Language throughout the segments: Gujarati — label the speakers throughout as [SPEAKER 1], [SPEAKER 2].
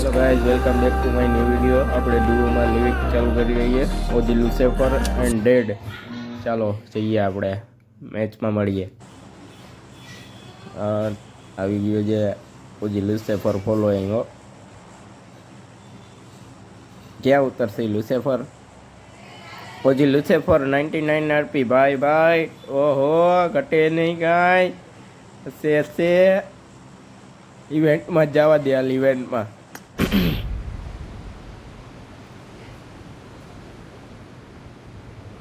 [SPEAKER 1] Hello guys, welcome back to my new video. આપણે ડુઓમાં લિવિક ચાલુ કરી રહીએ. ઓજી લુસેફર એન્ડ ડેડ. ચાલો જઈએ, આપણે મેચમાં મળીએ. આવી ગયો છે ઓજી લુસેફર ફોલોઈંગ. હો, ક્યાં ઉતરશે લુસેફર? ઓજી લુસેફર 99 આરપી. ભાઈ ભાઈ, ઓહો, ઘટે નહીં કાંઈ. હશે ઇવેન્ટમાં જવા દે. હાલ ઇવેન્ટમાં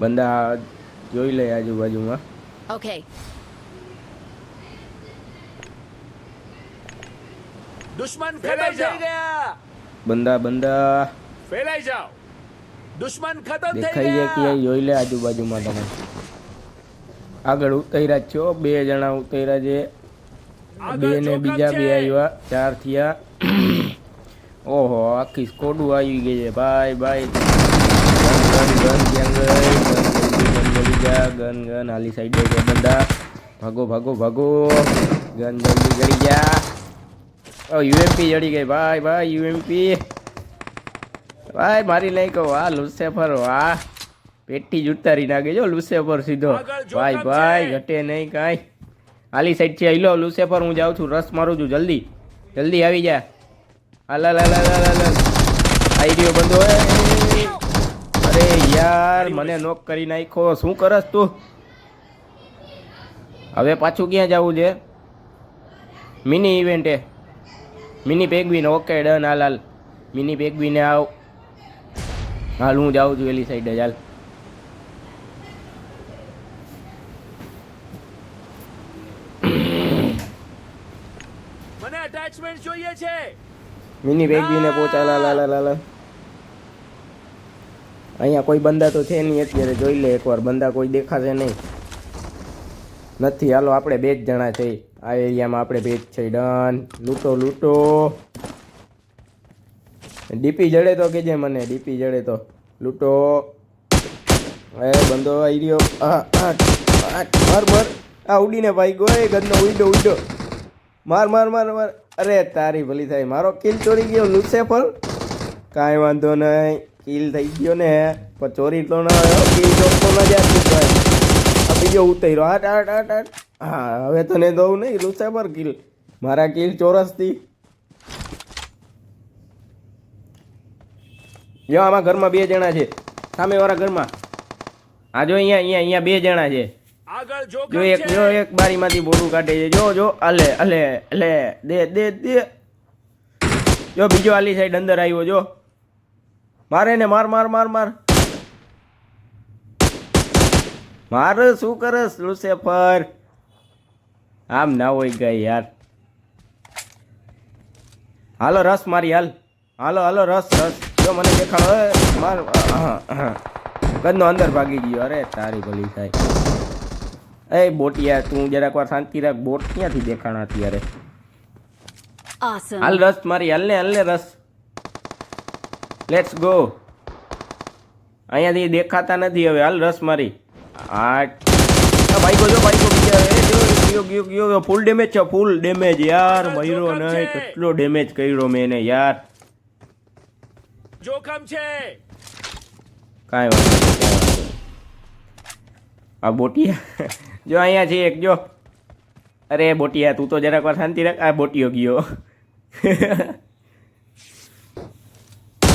[SPEAKER 1] બંદા જોઈ લે આજુબાજુમાં.
[SPEAKER 2] Okay.
[SPEAKER 3] દુશ્મન ખતમ થઈ ગયા.
[SPEAKER 1] બંદા
[SPEAKER 3] ફેલાઈ જાઓ. દુશ્મન ખતમ થઈ
[SPEAKER 1] દેખાઈ જાય
[SPEAKER 3] ગયા.
[SPEAKER 1] કે જોઈ લે આજુબાજુમાં. તમે આગળ ઉતર્યા છો, 2 જણા ઉતર્યા છે. 2 ને બીજા 2 આવ્યા, 4 થયા. ઓહો, આખી સ્કોડું આવી ગઈ છે. ભાઈ ભાઈ, ગન હાલી સાઈડ છે. બંદા ભાગો ભાગો ભાગો. ગન જલ્દી કરી ગયા. યુએમપી જડી ગઈ. ભાઈ ભાઈ, યુએમપી ભાઈ મારી નહીં કહો. આ લુસેફર, વાહ, પેટી જ ઉતારી નાખે જો લુસેફર સીધો. ભાઈ ભાઈ, ઘટે નહીં કાંઈ. હાલી સાઈડ છે. હિલો લુસેફર, હું જાઉં છું, રસ મારું છું. જલ્દી જલ્દી આવી જા. હાલ આવી ગયો બંધો. અરે યાર, મને નોક કરી નાખ્યો. શું કરસ તું? હવે પાછું ક્યાં જવું છે? મિની ઇવેન્ટે, મિની પેગવીને. Okay done. હાલ મિની પેગવીને આવ. હાલ હું જાઉં છું એલી સાઈડે. ચાલ
[SPEAKER 3] મને અટેચમેન્ટ જોઈએ છે.
[SPEAKER 1] મિની પેગવીને પહોંચા. લાલ અહીંયા કોઈ બંદા તો છે નહીં અત્યારે. જોઈ લે એકવાર, બંદા કોઈ દેખાશે નહીં. નથી. હાલો આપણે 2 જ જણા છે આ એરિયામાં. આપણે 2 જ છે. ડન. લૂંટો. ડીપી જડે તો કેજે મને. ડીપી જડે તો લૂંટો. એ બંદો આવી રહ્યો. માર. આ ઉડીને ભાઈ ગયો. ગંદનો ઉડો. માર. અરે તારી ભલી થાય. મારો કિલ ચોરી ગયો લુસેફર. કાંઈ વાંધો નહીં, કિલ થઈ ગયો ને. પણ ચોરી તો ના, કિલ ચોરતો ના જાય ભાઈ. આ બીજો ઉતર્યો. હા, હવે તને દઉં નહીં લુસેફર કિલ. મારા કિલ ચોરસથી. જો આમાં ઘરમાં 2 જણા છે. સામેવાળા ઘરમાં. આ જો અહીંયા 2 જણા છે.
[SPEAKER 3] આગળ જોખમ
[SPEAKER 1] જો
[SPEAKER 3] છે.
[SPEAKER 1] એક બારીમાંથી બોલું કાઢે છે. જો અલે દે. જો બીજો આલી સાઈડ અંદર આવ્યો. જો મારે ને માર. શું કરસ લુસેફર? આમ ના હોય ગઈ યાર. હાલો રસ મારી. હાલો રસ. જો મને દેખાડો. માર. ગંદનો અંદર ભાગી ગયો. અરે તારી ભલી થાય. એ બોટિયા, તું જરાક વાર શાંતિ રાખ. બોટ ક્યાંથી દેખાણા અત્યારે?
[SPEAKER 2] Awesome.
[SPEAKER 1] હાલ રસ મારી. હાલને રસ. Let's go. અહીંયાથી દેખાતા નથી હવે. હાલ રસ મારી. ભાઈ ગયો. ફૂલ ડેમેજ છે. ફૂલ ડેમેજ યાર. મયરો નહીં, કેટલો ડેમેજ કર્યો મેં એને યાર.
[SPEAKER 3] જોખમ છે.
[SPEAKER 1] કાંઈ વાંધો નહીં. આ બોટિયા જો અહીંયા છે એક. જો અરે બોટિયા, તું તો જરાક વાર શાંતિ રાખ. આ બોટિયો ગયો.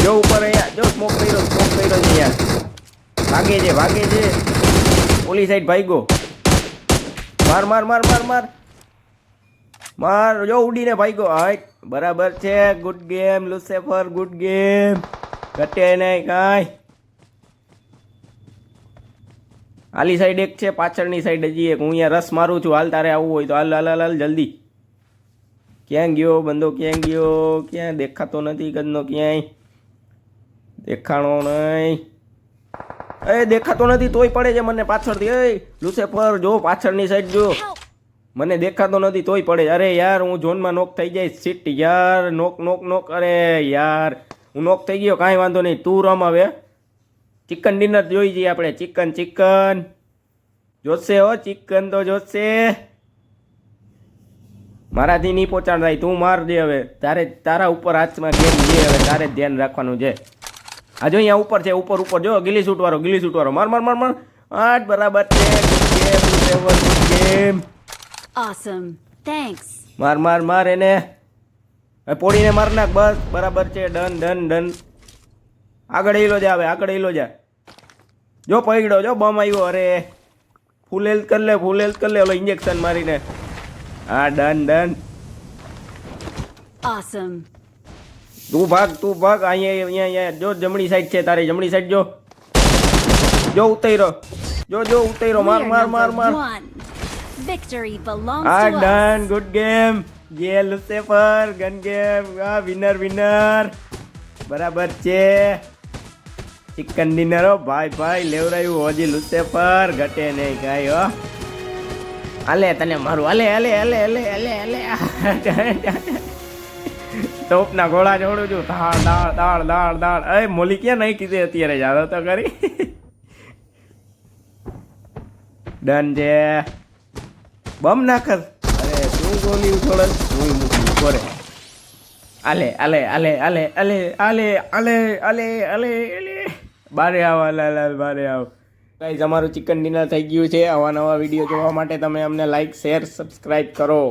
[SPEAKER 1] જો ઉપર અહીંયા જો સ્મોક કર્યો છે યાર. ભાગે છે. ઓલી સાઈડ ભાગ્યો. માર. જો ઉડીને ભાગ્યો. હાય, બરાબર છે. Good game Lucifer, good game. ઘટે નહીં કાંઈ. આલી સાઈડ એક છે, પાછળની સાઈડ હજી એક. હું અહીંયા રસ મારું છું. હાલ તારે આવવું હોય તો હાલ જલ્દી. ક્યાં ગયો બંદો? ક્યાં દેખાતો નથી ગંદનો? ક્યાંય દેખાણો નહીં. દેખાતો નથી તોય પડે છે મને પાછળથી. લુસેફર જો પાછળની સાઈડ જો. મને દેખાતો નથી તોય પડે. અરે યાર, હું ઝોનમાં નોક થઈ જાય. સીટ યાર. નોક. અરે યાર, હું નોક થઈ ગયો. કાંઈ વાંધો નહીં, તું રમ હવે. ચિકન ડિનર જોઈ જઈએ આપણે. ચિકન જોશે. ચિકન તો જોશે. મારાથી નહીં પહોંચાડાય, તું મારજે હવે. તારા ઉપર હાથમાં ગેમ છે હવે, તારે જ ધ્યાન રાખવાનું છે. આ જો અહીંયા ઉપર છે, ઉપર જો ગિલી શૂટ વાળો માર માર માર માર. 8 બરાબર છે. Good game.
[SPEAKER 2] Awesome. Thanks.
[SPEAKER 1] માર માર માર એને. હવે પોડીને માર નાખ, બસ બરાબર છે. ડન. આગળ ઈલો જા હવે, આગળ ઈલો જા. જો પૈડો, જો બમ આવ્યો. અરે ફૂલ હેલ્થ કર લે ઓલો ઇન્જેક્શન મારીને. હા ડન.
[SPEAKER 2] Awesome.
[SPEAKER 1] તું ભાગ. અહીંયા જો જમણી સાઈડ છે, તારી જમણી સાઈડ જો ઉતર્યો. જો ઉતર્યો.
[SPEAKER 2] We're
[SPEAKER 1] માર
[SPEAKER 2] number 1. Victory belongs
[SPEAKER 1] હા
[SPEAKER 2] to us.
[SPEAKER 1] Done. Good game. યે લુસેફર ગન ગેમ. હા વિનર. બરાબર છે. ચિકન ડિનર હો ભાઈ લેવરાયું હજી લુસેફર, ઘટે નહીં કાંઈ હો. હાલે તને મારું, હાલે. ટોપના ગોળા જોડું છું. દાળ. અરે મોલી ક્યાં નહીં કીધી અત્યારે, જાદો તો કરી. ડન છે. બમ નાખ. અરે તું ગોલી થોડો હું મૂકી કોરે. આલે. બારે આવ. ગાઈઝ અમારું ચિકન ડિનર થઈ ગયું છે. આવા નવા વિડીયો જોવા માટે તમે અમને લાઈક, શેર, સબસ્ક્રાઇબ કરો.